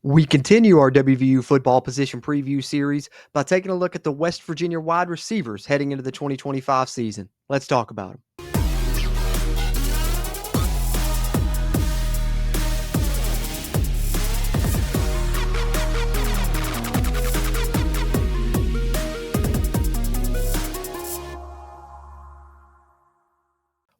We continue our WVU football position preview series by taking a look at the West Virginia wide receivers heading into the 2025 season. Let's talk about them.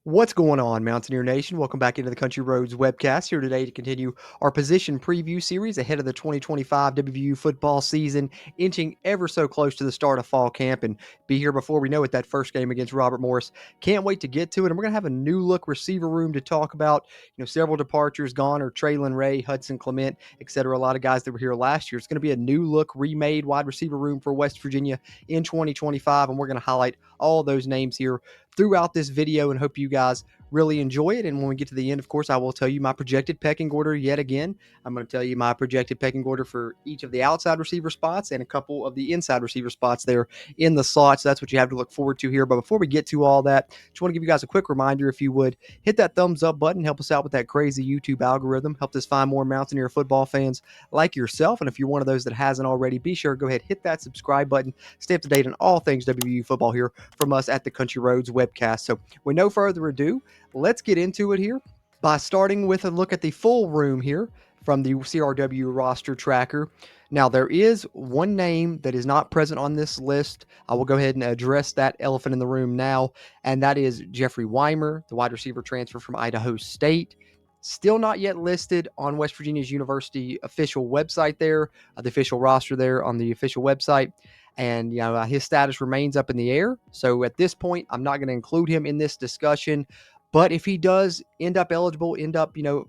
What's going on, Mountaineer Nation? Welcome back into the Country Roads webcast here today to continue our position preview series ahead of the 2025 WVU football season, inching ever so close to the start of fall camp and be here before we know it, that first game against Robert Morris. Can't wait to get to it, and we're going to have a new look receiver room to talk about. Several departures gone are Traylon Ray, Hudson Clement, etc. A lot of guys that were here last year. It's going to be a new look, remade wide receiver room for West Virginia in 2025, and we're going to highlight all those names here throughout this video and hope you guys really enjoy it. And when we get to the end, of course, I will tell you my projected pecking order yet again. I'm going to tell you my projected pecking order for each of the outside receiver spots and a couple of the inside receiver spots there in the slot. So that's what you have to look forward to here. But before we get to all that, just want to give you guys a quick reminder, if you would, hit that thumbs up button, help us out with that crazy YouTube algorithm, help us find more Mountaineer football fans like yourself. And if you're one of those that hasn't already, be sure to go ahead, hit that subscribe button, stay up to date on all things WVU football here from us at the Country Roads webcast. So with no further ado, let's get into it here by starting with a look at the full room here from the CRW roster tracker. Now, there is one name that is not present on this list. I will go ahead and address that elephant in the room now, and that is Jeffrey Weimer, the wide receiver transfer from Idaho State. Still not yet listed on West Virginia's University official website there, the official roster there on the official website. And, his status remains up in the air. So at this point, I'm not going to include him in this discussion. But if he does end up eligible,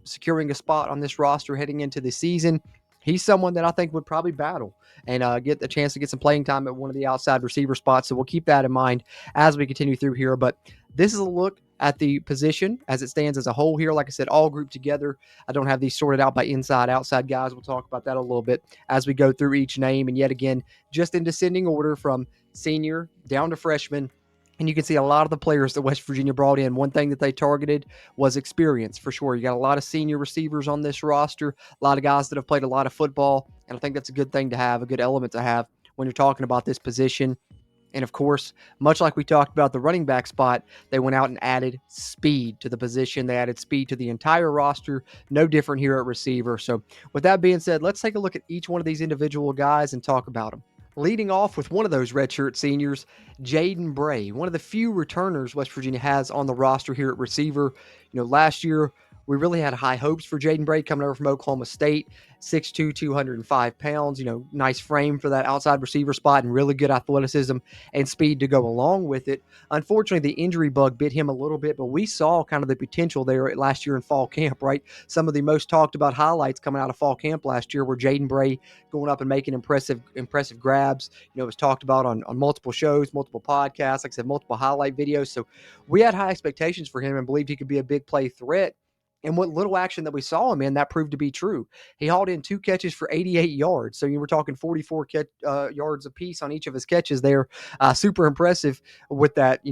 securing a spot on this roster heading into the season, he's someone that I think would probably battle and get the chance to get some playing time at one of the outside receiver spots. So we'll keep that in mind as we continue through here. But this is a look at the position as it stands as a whole here. Like I said, all grouped together. I don't have these sorted out by inside, outside guys. We'll talk about that a little bit as we go through each name. And yet again, just in descending order from senior down to freshman. And you can see a lot of the players that West Virginia brought in. One thing that they targeted was experience, for sure. You got a lot of senior receivers on this roster, a lot of guys that have played a lot of football. And I think that's a good thing to have, a good element to have when you're talking about this position. And of course, much like we talked about the running back spot, they went out and added speed to the position. They added speed to the entire roster. No different here at receiver. So with that being said, let's take a look at each one of these individual guys and talk about them. Leading off with one of those redshirt seniors, Jaden Bray, one of the few returners West Virginia has on the roster here at receiver. Last year, we really had high hopes for Jaden Bray coming over from Oklahoma State, 6'2", 205 pounds, nice frame for that outside receiver spot and really good athleticism and speed to go along with it. Unfortunately, the injury bug bit him a little bit, but we saw kind of the potential there last year in fall camp, right? Some of the most talked about highlights coming out of fall camp last year were Jaden Bray going up and making impressive grabs. It was talked about on multiple shows, multiple podcasts, like I said, multiple highlight videos. So we had high expectations for him and believed he could be a big play threat. And what little action that we saw him in, that proved to be true. He hauled in 2 catches for 88 yards. So you were talking 44 yards apiece on each of his catches there. Super impressive with that,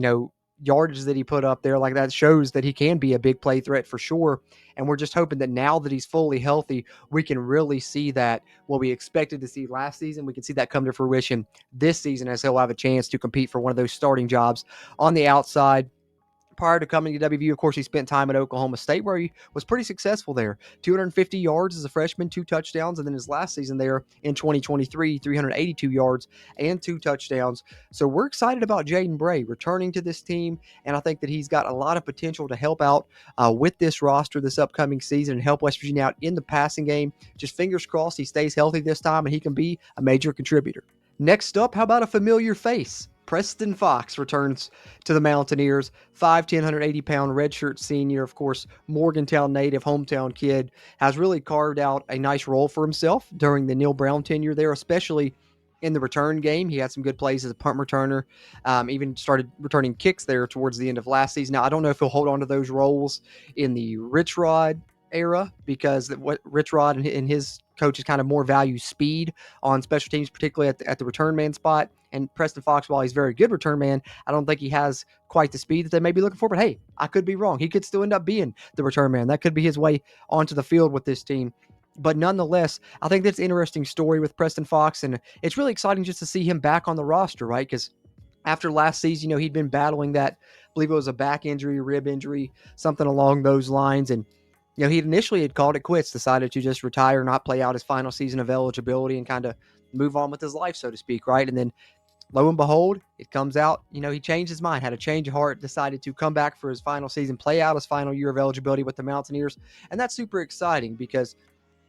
yardage that he put up there. Like, that shows that he can be a big play threat for sure. And we're just hoping that now that he's fully healthy, we can really see that what we expected to see last season, we can see that come to fruition this season as he'll have a chance to compete for one of those starting jobs on the outside. Prior to coming to WVU, of course, he spent time at Oklahoma State where he was pretty successful there. 250 yards as a freshman, 2 touchdowns, and then his last season there in 2023, 382 yards and 2 touchdowns. So we're excited about Jaden Bray returning to this team, and I think that he's got a lot of potential to help out with this roster this upcoming season and help West Virginia out in the passing game. Just fingers crossed he stays healthy this time and he can be a major contributor. Next up, how about a familiar face? Preston Fox returns to the Mountaineers, 5'10", 180-pound redshirt senior, of course, Morgantown native, hometown kid, has really carved out a nice role for himself during the Neil Brown tenure there, especially in the return game. He had some good plays as a punt returner, even started returning kicks there towards the end of last season. Now, I don't know if he'll hold on to those roles in the Rich Rod era, because what Rich Rod and his coaches kind of more value speed on special teams, particularly at the return man spot. And Preston Fox, while he's a very good return man, I don't think he has quite the speed that they may be looking for. But hey, I could be wrong. He could still end up being the return man. That could be his way onto the field with this team. But nonetheless, I think that's an interesting story with Preston Fox, and it's really exciting just to see him back on the roster, right? Because after last season, he'd been battling that, I believe it was a back injury, rib injury, something along those lines. And, he initially had called it quits, decided to just retire, not play out his final season of eligibility and kind of move on with his life, so to speak, right? And then lo and behold, it comes out, he changed his mind, had a change of heart, decided to come back for his final season, play out his final year of eligibility with the Mountaineers. And that's super exciting because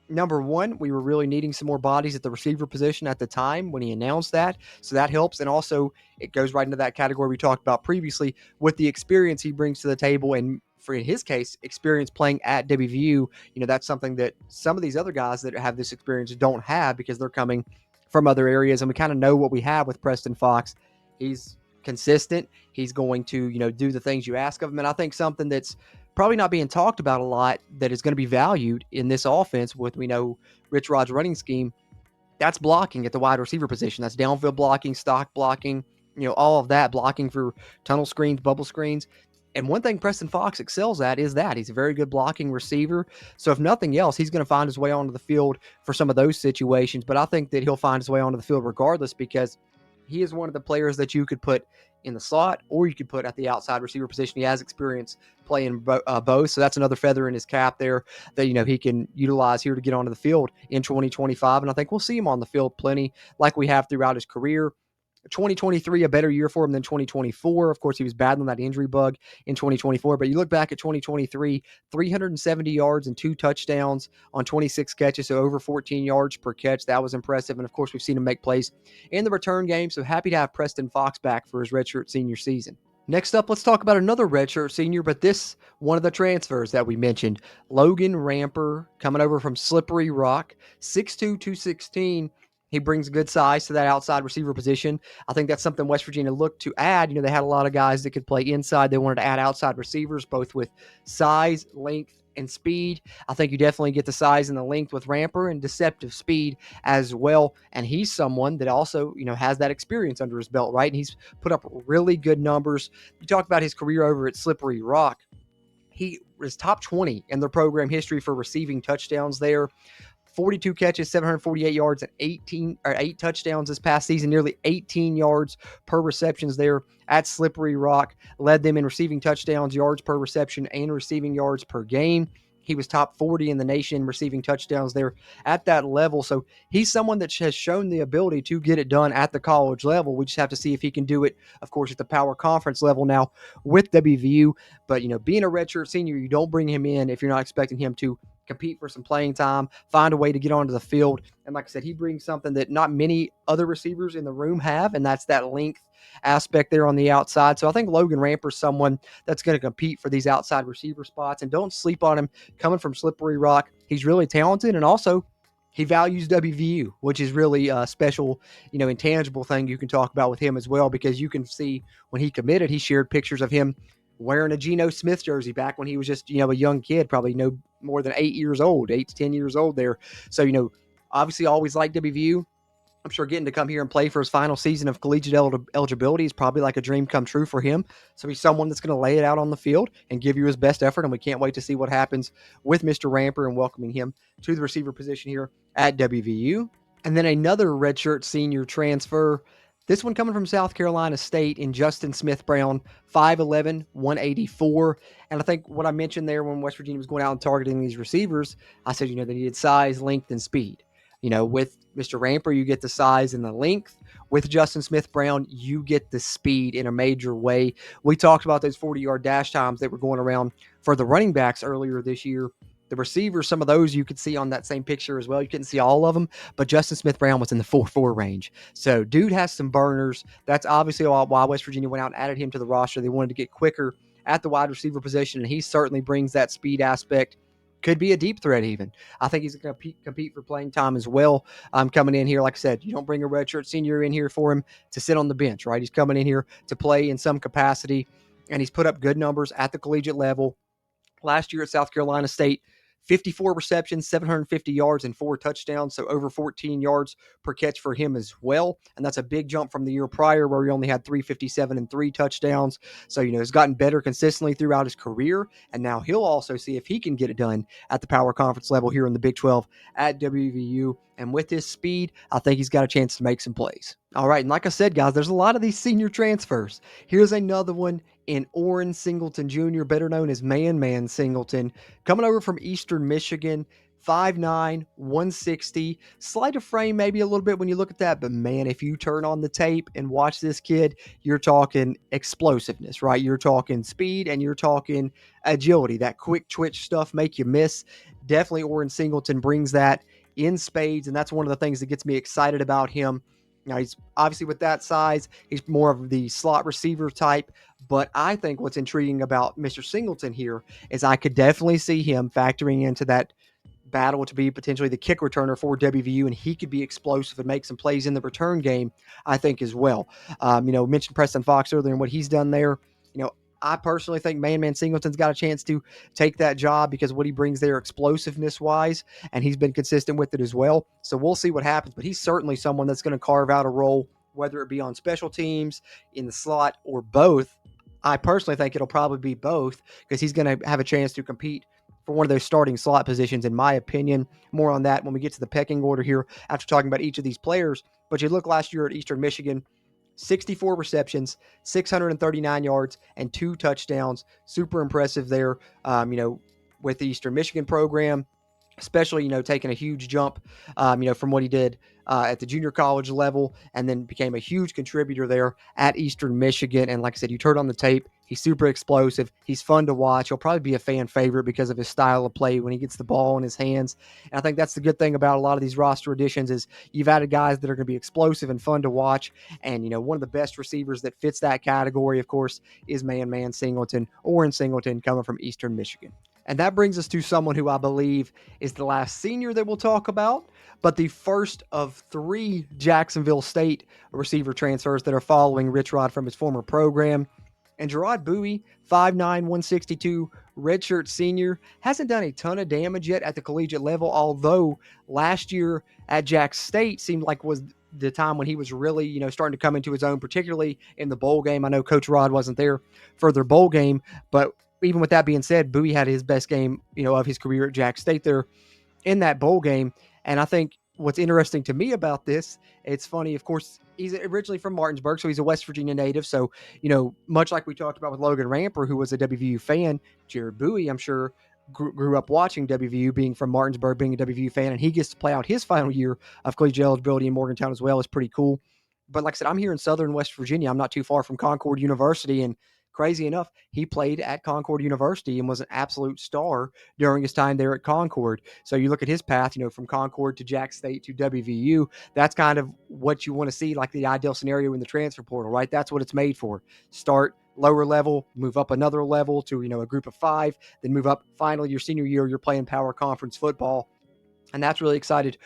number one, we were really needing some more bodies at the receiver position at the time when he announced that. So that helps. And also, it goes right into that category we talked about previously with the experience he brings to the table. And for in his case, experience playing at WVU, that's something that some of these other guys that have this experience don't have because they're coming from other areas. And we kind of know what we have with Preston Fox. He's consistent. He's going to, do the things you ask of him. And I think something that's probably not being talked about a lot that is going to be valued in this offense with, we know, Rich Rod's running scheme, that's blocking at the wide receiver position. That's downfield blocking, stock blocking, all of that, blocking for tunnel screens, bubble screens. And one thing Preston Fox excels at is that he's a very good blocking receiver. So if nothing else, he's going to find his way onto the field for some of those situations. But I think that he'll find his way onto the field regardless because he is one of the players that you could put in the slot or you could put at the outside receiver position. He has experience playing both. So that's another feather in his cap there that, he can utilize here to get onto the field in 2025. And I think we'll see him on the field plenty like we have throughout his career. 2023, a better year for him than 2024. Of course, he was battling that injury bug in 2024, but you look back at 2023, 370 yards and 2 touchdowns on 26 catches, so over 14 yards per catch. That was impressive. And of course, we've seen him make plays in the return game. So happy to have Preston Fox back for his redshirt senior season. Next up, let's talk about another redshirt senior, but this one of the transfers that we mentioned, Logan Ramper, coming over from Slippery Rock, 6'2", 216. He brings good size to that outside receiver position. I think that's something West Virginia looked to add. They had a lot of guys that could play inside. They wanted to add outside receivers, both with size, length, and speed. I think you definitely get the size and the length with Ramper and deceptive speed as well. And he's someone that also, has that experience under his belt, right? And he's put up really good numbers. You talked about his career over at Slippery Rock. He was top 20 in their program history for receiving touchdowns there. 42 catches, 748 yards, and 8 touchdowns this past season, nearly 18 yards per receptions there at Slippery Rock. Led them in receiving touchdowns, yards per reception, and receiving yards per game. He was top 40 in the nation receiving touchdowns there at that level. So he's someone that has shown the ability to get it done at the college level. We just have to see if he can do it, of course, at the power conference level now with WVU. But, being a redshirt senior, you don't bring him in if you're not expecting him to compete for some playing time, find a way to get onto the field. And like I said, he brings something that not many other receivers in the room have, and that's that length aspect there on the outside. So I think Logan Ramper is someone that's going to compete for these outside receiver spots, and don't sleep on him coming from Slippery Rock. He's really talented, and also he values WVU, which is really a special, intangible thing you can talk about with him as well, because you can see when he committed, he shared pictures of him wearing a Geno Smith jersey back when he was just, a young kid, probably no more than 8 years old, 8 to 10 years old there. So, obviously always liked WVU. I'm sure getting to come here and play for his final season of collegiate eligibility is probably like a dream come true for him. So he's someone that's going to lay it out on the field and give you his best effort, and we can't wait to see what happens with Mr. Ramper and welcoming him to the receiver position here at WVU. And then another redshirt senior transfer, this one coming from South Carolina State in Justin Smith-Brown, 5'11", 184. And I think what I mentioned there when West Virginia was going out and targeting these receivers, I said, they needed size, length, and speed. With Mr. Ramper, you get the size and the length. With Justin Smith-Brown, you get the speed in a major way. We talked about those 40-yard dash times that were going around for the running backs earlier this year. The receivers, some of those you could see on that same picture as well. You couldn't see all of them, but Justin Smith-Brown was in the 4.4 range. So dude has some burners. That's obviously why West Virginia went out and added him to the roster. They wanted to get quicker at the wide receiver position, and he certainly brings that speed aspect. Could be a deep threat even. I think he's going to compete for playing time as well. Coming in here, like I said, you don't bring a redshirt senior in here for him to sit on the bench, right? He's coming in here to play in some capacity, and he's put up good numbers at the collegiate level. Last year at South Carolina State, 54 receptions, 750 yards, and 4 touchdowns, so over 14 yards per catch for him as well. And that's a big jump from the year prior where he only had 357 and 3 touchdowns. So, he's gotten better consistently throughout his career. And now he'll also see if he can get it done at the power conference level here in the Big 12 at WVU. And with his speed, I think he's got a chance to make some plays. All right, and like I said, guys, there's a lot of these senior transfers. Here's another one in Orin Singleton Jr., better known as Man Singleton, coming over from Eastern Michigan. 5'9", 160, slight of frame maybe a little bit when you look at that, but man, if you turn on the tape and watch this kid, you're talking explosiveness, right? You're talking speed and you're talking agility, that quick twitch stuff make you miss. Definitely Orin Singleton brings that in spades, and that's one of the things that gets me excited about him. Now, he's obviously with that size, he's more of the slot receiver type, but I think what's intriguing about Mr. Singleton here is I could definitely see him factoring into that battle to be potentially the kick returner for WVU, and he could be explosive and make some plays in the return game, I think, as well. Mentioned Preston Fox earlier and what he's done there. I personally think Man Singleton's got a chance to take that job because what he brings there explosiveness-wise, and he's been consistent with it as well. So we'll see what happens, but he's certainly someone that's going to carve out a role, whether it be on special teams, in the slot, or both. I personally think it'll probably be both because he's going to have a chance to compete for one of those starting slot positions, in my opinion. More on that when we get to the pecking order here after talking about each of these players. But you look last year at Eastern Michigan, 64 receptions, 639 yards, and 2 touchdowns. Super impressive there, with the Eastern Michigan program, especially, taking a huge jump, from what he did at the junior college level, and then became a huge contributor there at Eastern Michigan. And like I said, you turn on the tape, he's super explosive. He's fun to watch. He'll probably be a fan favorite because of his style of play when he gets the ball in his hands. And I think that's the good thing about a lot of these roster additions is you've added guys that are going to be explosive and fun to watch. And, one of the best receivers that fits that category, of course, is Man Singleton, Orin Singleton, coming from Eastern Michigan. And that brings us to someone who I believe is the last senior that we'll talk about, but the first of 3 Jacksonville State receiver transfers that are following Rich Rod from his former program. And Jerel Buie, 5'9", 162, redshirt senior, hasn't done a ton of damage yet at the collegiate level, although last year at Jack State seemed like was the time when he was really, starting to come into his own, particularly in the bowl game. I know Coach Rod wasn't there for their bowl game, but even with that being said, Buie had his best game, of his career at Jack State there in that bowl game. And I think what's interesting to me about this, it's funny, of course, he's originally from Martinsburg, so he's a West Virginia native. So, much like we talked about with Logan Ramper, who was a WVU fan, Jerel Buie, I'm sure, grew up watching WVU, being from Martinsburg, being a WVU fan, and he gets to play out his final year of collegiate eligibility in Morgantown as well. Is pretty cool. But like I said, I'm here in Southern West Virginia. I'm not too far from Concord University, and crazy enough, he played at Concord University and was an absolute star during his time there at Concord. So you look at his path, from Concord to Jack State to WVU, that's kind of what you want to see, like the ideal scenario in the transfer portal, right? That's what it's made for. Start lower level, move up another level to, a group of 5, then move up. Finally, your senior year, you're playing power conference football. And that's really excited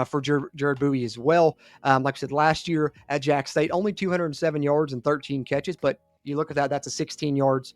for Jerel Buie as well. Like I said, last year at Jack State, only 207 yards and 13 catches, but you look at that, that's a 16 yards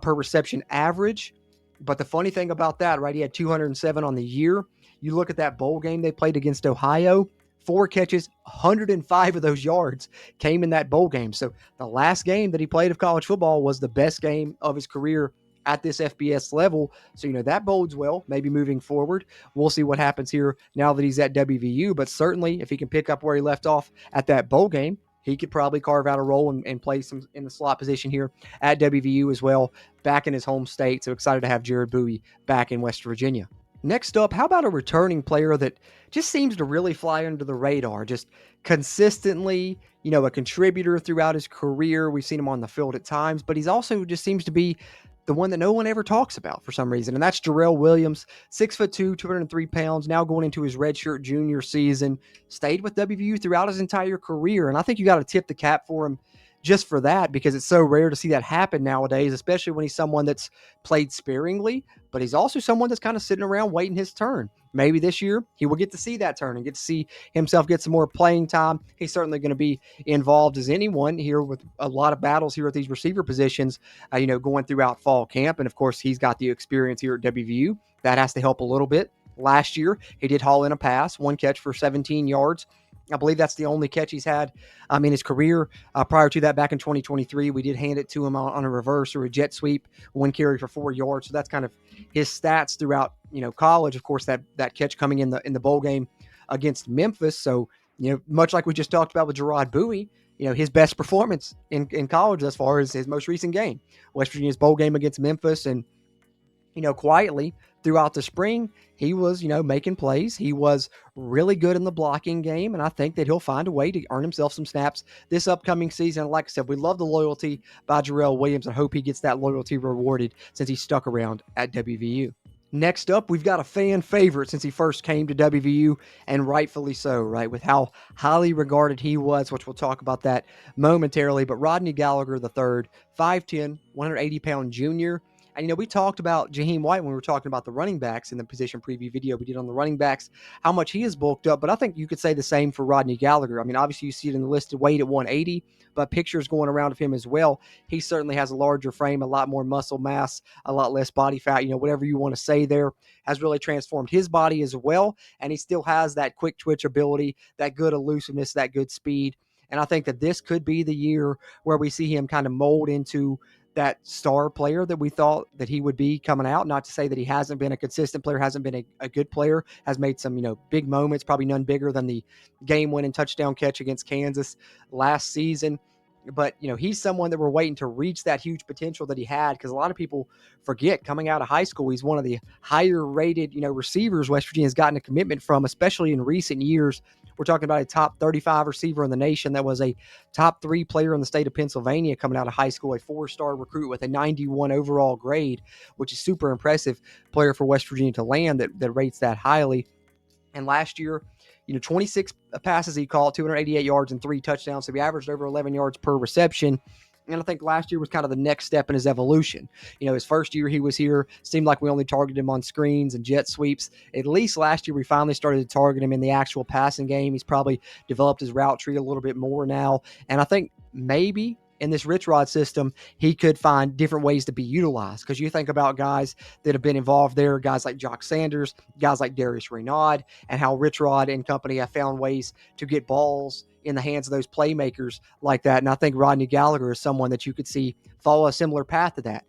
per reception average. But the funny thing about that, right, he had 207 on the year. You look at that bowl game they played against Ohio, 4 catches, 105 of those yards came in that bowl game. So the last game that he played of college football was the best game of his career at this FBS level. So, that bodes well, maybe moving forward. We'll see what happens here now that he's at WVU. But certainly, if he can pick up where he left off at that bowl game, he could probably carve out a role and play some in the slot position here at WVU as well, back in his home state. So excited to have Jerel Buie back in West Virginia. Next up, how about a returning player that just seems to really fly under the radar, just consistently, a contributor throughout his career. We've seen him on the field at times, but he's also just seems to be the one that no one ever talks about for some reason, and that's Jerel Williams, 6'2", 203 pounds, now going into his redshirt junior season, stayed with WVU throughout his entire career, and I think you got to tip the cap for him just for that, because it's so rare to see that happen nowadays, especially when he's someone that's played sparingly, but he's also someone that's kind of sitting around waiting his turn. Maybe this year he will get to see that turn and get to see himself get some more playing time. He's certainly going to be involved as anyone here with a lot of battles here at these receiver positions, going throughout fall camp. And of course, he's got the experience here at WVU. That has to help a little bit. Last year, he did haul in a pass, one catch for 17 yards. I believe that's the only catch he's had in his career. Prior to that, back in 2023, we did hand it to him on a reverse or a jet sweep, one carry for 4 yards. So that's kind of his stats throughout, college. Of course, that catch coming in the bowl game against Memphis. So, much like we just talked about with Jerel Buie, his best performance in college thus far is his most recent game, West Virginia's bowl game against Memphis. And quietly throughout the spring, he was, making plays. He was really good in the blocking game, and I think that he'll find a way to earn himself some snaps this upcoming season. Like I said, we love the loyalty by Jerel Williams. I hope he gets that loyalty rewarded since he stuck around at WVU. Next up, we've got a fan favorite since he first came to WVU, and rightfully so, right, with how highly regarded he was, which we'll talk about that momentarily. But Rodney Gallagher III, 5'10", 180-pound junior. And, we talked about Jaheim White when we were talking about the running backs in the position preview video we did on the running backs, how much he is bulked up. But I think you could say the same for Rodney Gallagher. I mean, obviously you see it in the listed weight at 180, but pictures going around of him as well. He certainly has a larger frame, a lot more muscle mass, a lot less body fat, whatever you want to say there, has really transformed his body as well. And he still has that quick twitch ability, that good elusiveness, that good speed. And I think that this could be the year where we see him kind of mold into that star player that we thought that he would be coming out. Not to say that he hasn't been a consistent player, hasn't been a good player, has made some, big moments, probably none bigger than the game-winning touchdown catch against Kansas last season. But, he's someone that we're waiting to reach that huge potential that he had, because a lot of people forget coming out of high school, he's one of the higher rated, receivers West Virginia has gotten a commitment from, especially in recent years. We're talking about a top 35 receiver in the nation that was a top 3 player in the state of Pennsylvania coming out of high school, a 4-star recruit with a 91 overall grade, which is super impressive player for West Virginia to land that rates that highly. And last year, 26 passes he caught, 288 yards and 3 touchdowns. So he averaged over 11 yards per reception. And I think last year was kind of the next step in his evolution. His first year he was here, seemed like we only targeted him on screens and jet sweeps. At least last year we finally started to target him in the actual passing game. He's probably developed his route tree a little bit more now. And I think maybe in this Rich Rod system, he could find different ways to be utilized. Because you think about guys that have been involved there, guys like Jock Sanders, guys like Darius Raynaud, and how Rich Rod and company have found ways to get balls in the hands of those playmakers like that. And I think Rodney Gallagher is someone that you could see follow a similar path to that.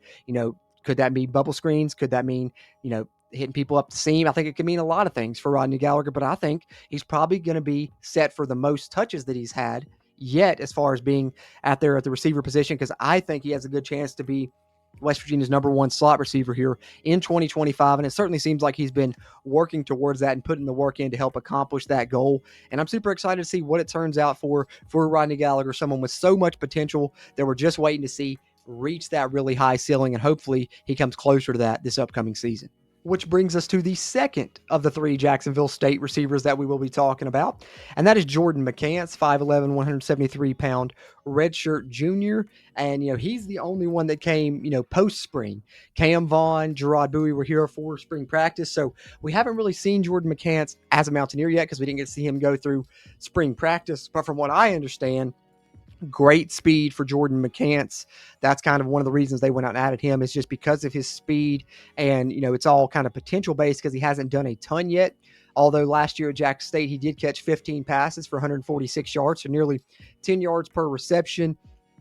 Could that mean bubble screens? Could that mean, hitting people up the seam? I think it could mean a lot of things for Rodney Gallagher, but I think he's probably going to be set for the most touches that he's had yet as far as being out there at the receiver position, because I think he has a good chance to be West Virginia's number 1 slot receiver here in 2025. And it certainly seems like he's been working towards that and putting the work in to help accomplish that goal. And I'm super excited to see what it turns out for Rodney Gallagher, someone with so much potential that we're just waiting to see reach that really high ceiling. And hopefully he comes closer to that this upcoming season. Which brings us to the second of the 3 Jacksonville State receivers that we will be talking about, and that is Jordan McCants, 5'11", 173-pound redshirt junior. And, he's the only one that came, post-spring. Cam Vaughn, Jerel Buie were here for spring practice, so we haven't really seen Jordan McCants as a Mountaineer yet because we didn't get to see him go through spring practice. But from what I understand, great speed for Jordan McCants. That's kind of one of the reasons they went out and added him, is just because of his speed. And, it's all kind of potential based because he hasn't done a ton yet. Although last year at Jackson State, he did catch 15 passes for 146 yards, so nearly 10 yards per reception.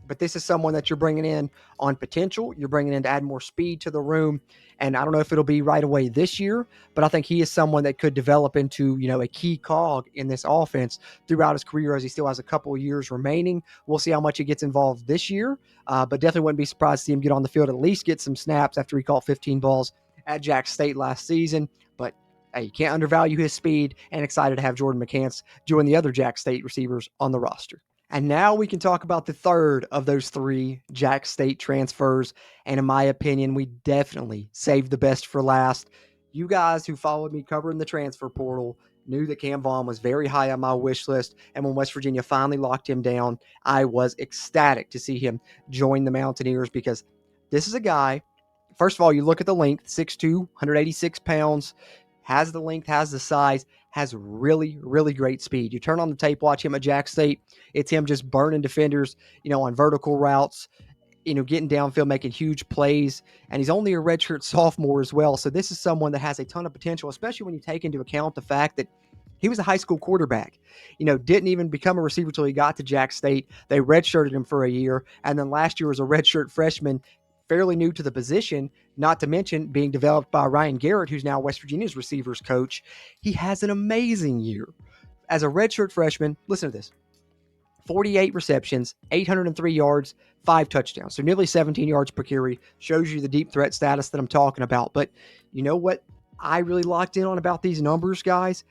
But this is someone that you're bringing in on potential. You're bringing in to add more speed to the room. And I don't know if it'll be right away this year, but I think he is someone that could develop into, a key cog in this offense throughout his career, as he still has a couple of years remaining. We'll see how much he gets involved this year, but definitely wouldn't be surprised to see him get on the field, at least get some snaps after he caught 15 balls at Jackson State last season. But hey, you can't undervalue his speed, and excited to have Jordan McCants join the other Jackson State receivers on the roster. And now we can talk about the third of those 3 Jackson State transfers. And in my opinion, we definitely saved the best for last. You guys who followed me covering the transfer portal knew that Cam Vaughn was very high on my wish list. And when West Virginia finally locked him down, I was ecstatic to see him join the Mountaineers, because this is a guy, first of all, you look at the length, 6'2", 186 pounds, has the length, has the size, has really, really great speed. You turn on the tape, watch him at Jax State, it's him just burning defenders, on vertical routes, getting downfield, making huge plays. And he's only a redshirt sophomore as well. So this is someone that has a ton of potential, especially when you take into account the fact that he was a high school quarterback, didn't even become a receiver until he got to Jax State. They redshirted him for a year. And then last year was a redshirt freshman, fairly new to the position, not to mention being developed by Ryan Garrett, who's now West Virginia's receivers coach. He has an amazing year. As a redshirt freshman, listen to this: 48 receptions, 803 yards, 5 touchdowns. So nearly 17 yards per carry. Shows you the deep threat status that I'm talking about. But you know what I really locked in on about these numbers, guys?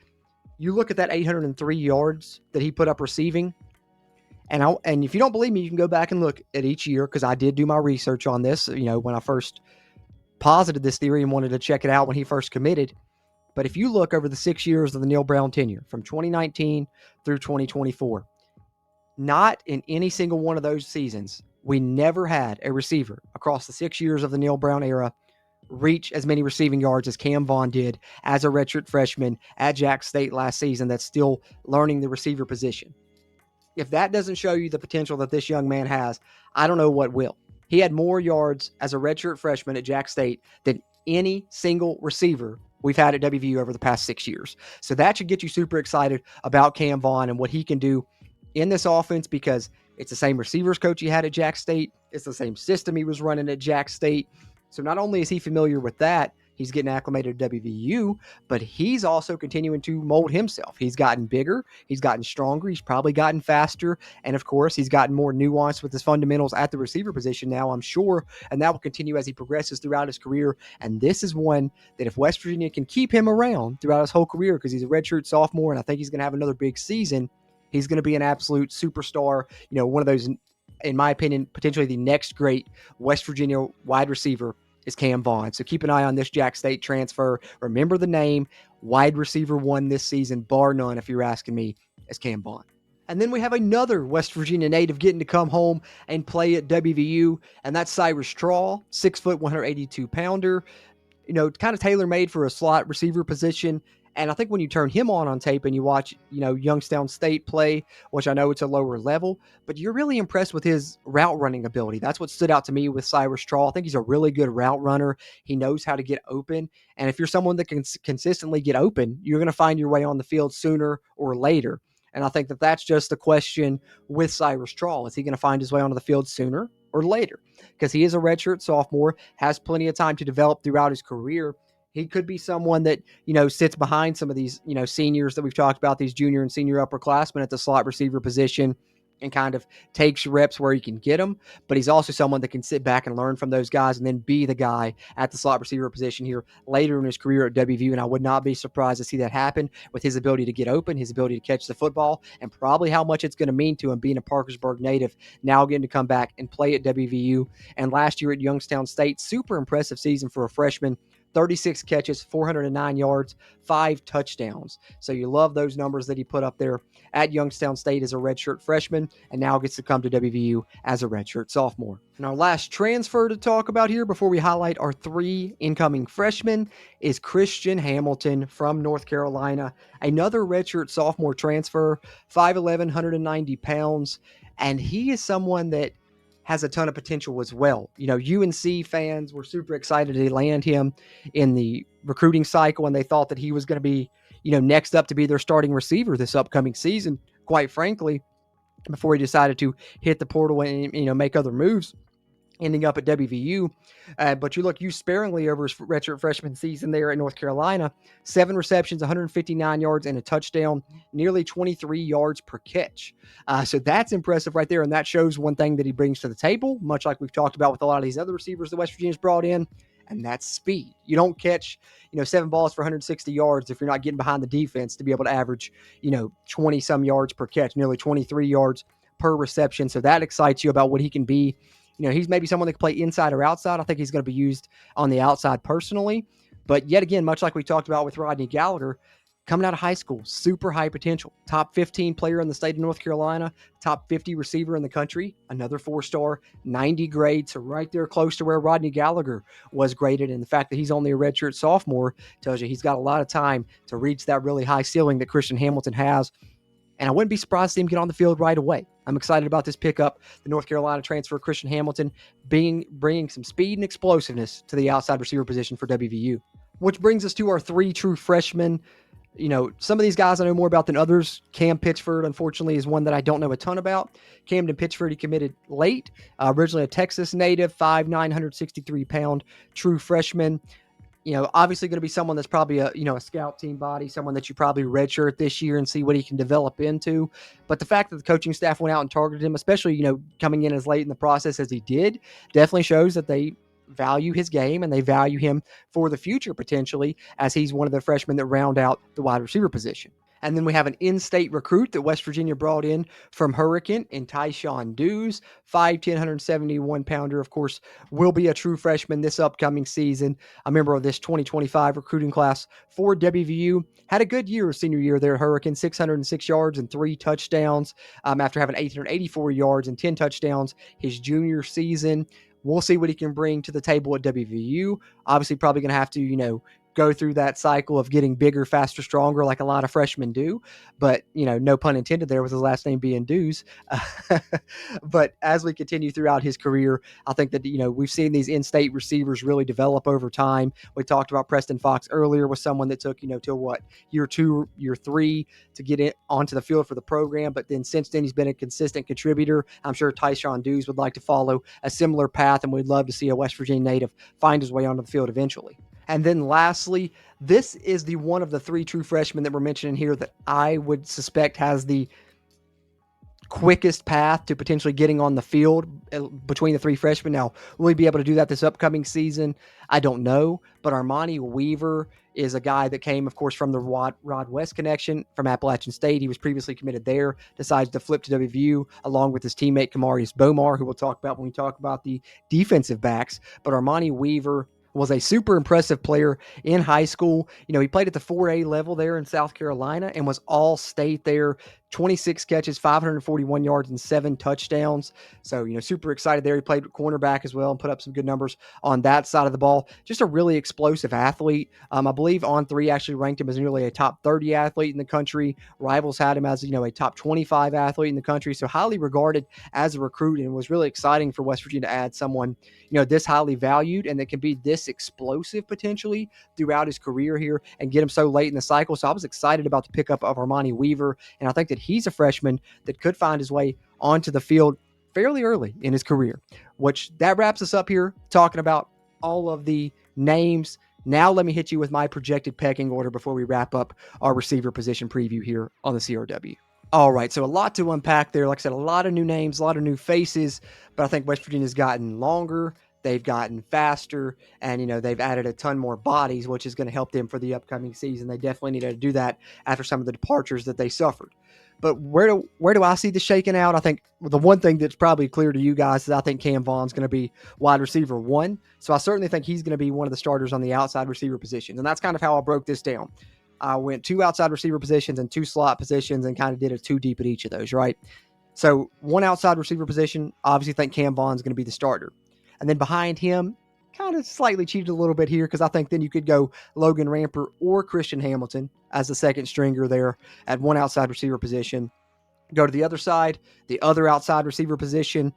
You look at that 803 yards that he put up receiving, and if you don't believe me, you can go back and look at each year, because I did do my research on this, when I first posited this theory and wanted to check it out when he first committed. But if you look over the 6 years of the Neal Brown tenure, from 2019 through 2024, not in any single one of those seasons, we never had a receiver across the 6 years of the Neal Brown era reach as many receiving yards as Cam Vaughn did as a redshirt freshman at Jax State last season, that's still learning the receiver position. If that doesn't show you the potential that this young man has, I don't know what will. He had more yards as a redshirt freshman at Jax State than any single receiver we've had at WVU over the past 6 years. So that should get you super excited about Cam Vaughn and what he can do in this offense, because it's the same receivers coach he had at Jax State. It's the same system he was running at Jax State. So not only is he familiar with that, he's getting acclimated to WVU, but he's also continuing to mold himself. He's gotten bigger. He's gotten stronger. He's probably gotten faster. And of course, he's gotten more nuanced with his fundamentals at the receiver position now, I'm sure. And that will continue as he progresses throughout his career. And this is one that if West Virginia can keep him around throughout his whole career, because he's a redshirt sophomore and I think he's going to have another big season, he's going to be an absolute superstar, one of those, in my opinion, potentially the next great West Virginia wide receiver is Cam Vaughn. So keep an eye on this Jax State transfer. Remember the name, wide receiver 1 this season, bar none, if you're asking me, is Cam Vaughn. And then we have another West Virginia native getting to come home and play at WVU, and that's Cyrus Straw, 6 foot, 182 pounder, kind of tailor-made for a slot receiver position. And I think when you turn him on tape and you watch, Youngstown State play, which I know it's a lower level, but you're really impressed with his route running ability. That's what stood out to me with Cyrus Straw. I think he's a really good route runner. He knows how to get open. And if you're someone that can consistently get open, you're going to find your way on the field sooner or later. And I think that that's just the question with Cyrus Straw. Is he going to find his way onto the field sooner or later? Because he is a redshirt sophomore, has plenty of time to develop throughout his career. He could be someone that, sits behind some of these, seniors that we've talked about, these junior and senior upperclassmen at the slot receiver position, and kind of takes reps where he can get them. But he's also someone that can sit back and learn from those guys and then be the guy at the slot receiver position here later in his career at WVU. And I would not be surprised to see that happen with his ability to get open, his ability to catch the football, and probably how much it's going to mean to him being a Parkersburg native, now getting to come back and play at WVU. And last year at Youngstown State, super impressive season for a freshman. 36 catches, 409 yards, 5 touchdowns. So you love those numbers that he put up there at Youngstown State as a redshirt freshman, and now gets to come to WVU as a redshirt sophomore. And our last transfer to talk about here before we highlight our 3 incoming freshmen is Christian Hamilton from North Carolina. Another redshirt sophomore transfer, 5'11", 190 pounds, and he is someone that has a ton of potential as well. UNC fans were super excited to land him in the recruiting cycle, and they thought that he was going to be, next up to be their starting receiver this upcoming season, quite frankly, before he decided to hit the portal and, make other moves, ending up at WVU. But you look used sparingly over his redshirt freshman season there at North Carolina. 7 receptions, 159 yards, and a touchdown, nearly 23 yards per catch. So that's impressive right there, and that shows one thing that he brings to the table, much like we've talked about with a lot of these other receivers that West Virginia's brought in, and that's speed. You don't catch, 7 balls for 160 yards if you're not getting behind the defense to be able to average, 20-some yards per catch, nearly 23 yards per reception. So that excites you about what he can be. He's maybe someone that can play inside or outside. I think he's going to be used on the outside personally. But yet again, much like we talked about with Rodney Gallagher, coming out of high school, super high potential. Top 15 player in the state of North Carolina, top 50 receiver in the country, another 4-star, 90 grade, so right there close to where Rodney Gallagher was graded. And the fact that he's only a redshirt sophomore tells you he's got a lot of time to reach that really high ceiling that Christian Hamilton has. And I wouldn't be surprised to see him get on the field right away. I'm excited about this pickup. The North Carolina transfer, Christian Hamilton, bringing some speed and explosiveness to the outside receiver position for WVU. Which brings us to our 3 true freshmen. Some of these guys I know more about than others. Cam Pittzford, unfortunately, is one that I don't know a ton about. Camden Pittzford, he committed late. Originally a Texas native, 5'9", 163-pound true freshman. Obviously going to be someone that's probably a scout team body, someone that you probably redshirt this year and see what he can develop into. But the fact that the coaching staff went out and targeted him, especially, coming in as late in the process as he did, definitely shows that they value his game and they value him for the future potentially, as he's one of the freshmen that round out the wide receiver position. And then we have an in-state recruit that West Virginia brought in from Hurricane in Tyshawn Dews, 5'10", 171-pounder, of course, will be a true freshman this upcoming season. A member of this 2025 recruiting class for WVU. Had a good year, senior year there at Hurricane, 606 yards and 3 touchdowns after having 884 yards and 10 touchdowns his junior season. We'll see what he can bring to the table at WVU. Obviously, probably going to have to, go through that cycle of getting bigger, faster, stronger, like a lot of freshmen do. But, no pun intended there with his last name being Dews. But as we continue throughout his career, I think that, we've seen these in-state receivers really develop over time. We talked about Preston Fox earlier with someone that took, till what, year 2, year 3 to get it onto the field for the program. But then since then, he's been a consistent contributor. I'm sure Tyshawn Dews would like to follow a similar path, and we'd love to see a West Virginia native find his way onto the field eventually. And then lastly, this is the one of the 3 true freshmen that we're mentioning here that I would suspect has the quickest path to potentially getting on the field between the 3 freshmen. Now, will he be able to do that this upcoming season? I don't know. But Armani Weaver is a guy that came, of course, from the Rod West connection from Appalachian State. He was previously committed there, decides to flip to WVU along with his teammate Kamarius Bomar, who we'll talk about when we talk about the defensive backs. But Armani Weaver was a super impressive player in high school. He played at the 4A level there in South Carolina and was all state there. 26 catches, 541 yards, and 7 touchdowns. So, super excited there. He played cornerback as well and put up some good numbers on that side of the ball. Just a really explosive athlete. I believe On3 actually ranked him as nearly a top 30 athlete in the country. Rivals had him as, a top 25 athlete in the country. So highly regarded as a recruit, and it was really exciting for West Virginia to add someone, this highly valued and that can be this explosive potentially throughout his career here and get him so late in the cycle. So I was excited about the pickup of Armani Weaver, and I think that he's a freshman that could find his way onto the field fairly early in his career. Which that wraps us up here talking about all of the names. Now let me hit you with my projected pecking order before we wrap up our receiver position preview here on the CRW. All right, so a lot to unpack there. Like I said, a lot of new names, a lot of new faces, but I think West Virginia's gotten longer, they've gotten faster, and, they've added a ton more bodies, which is going to help them for the upcoming season. They definitely needed to do that after some of the departures that they suffered. But where do I see this shaking out? I think the one thing that's probably clear to you guys is I think Cam Vaughn's going to be wide receiver 1. So I certainly think he's going to be one of the starters on the outside receiver positions. And that's kind of how I broke this down. I went 2 outside receiver positions and 2 slot positions and kind of did a 2 deep at each of those, right? So 1 outside receiver position, obviously think Cam Vaughn's going to be the starter. And then behind him, kind of slightly cheated a little bit here because I think then you could go Logan Ramper or Christian Hamilton as the second stringer there at 1 outside receiver position. Go to the other side, the other outside receiver position.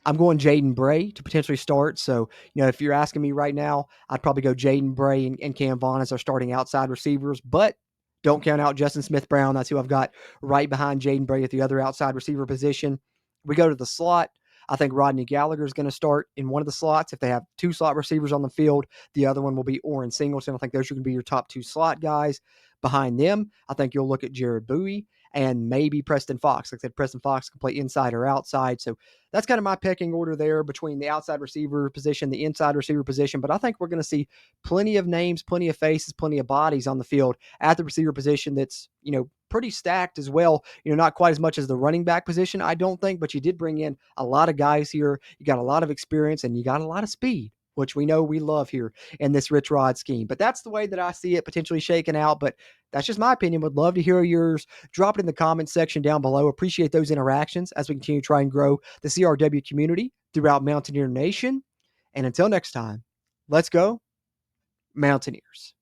I'm going Jaden Bray to potentially start. So, if you're asking me right now, I'd probably go Jaden Bray and Cam Vaughn as our starting outside receivers, but don't count out Justin Smith-Brown. That's who I've got right behind Jaden Bray at the other outside receiver position. We go to the slot. I think Rodney Gallagher is going to start in one of the slots. If they have 2 slot receivers on the field, the other one will be Orin Singleton. I think those are going to be your top 2 slot guys. Behind them, I think you'll look at Buie and maybe Preston Fox. Like I said, Preston Fox can play inside or outside. So that's kind of my pecking order there between the outside receiver position, the inside receiver position. But I think we're going to see plenty of names, plenty of faces, plenty of bodies on the field at the receiver position that's, pretty stacked as well. Not quite as much as the running back position, I don't think, but you did bring in a lot of guys here. You got a lot of experience and you got a lot of speed, which we know we love here in this Rich Rod scheme. But that's the way that I see it potentially shaking out. But that's just my opinion. Would love to hear yours. Drop it in the comments section down below. Appreciate those interactions as we continue to try and grow the CRW community throughout Mountaineer Nation. And until next time, let's go Mountaineers.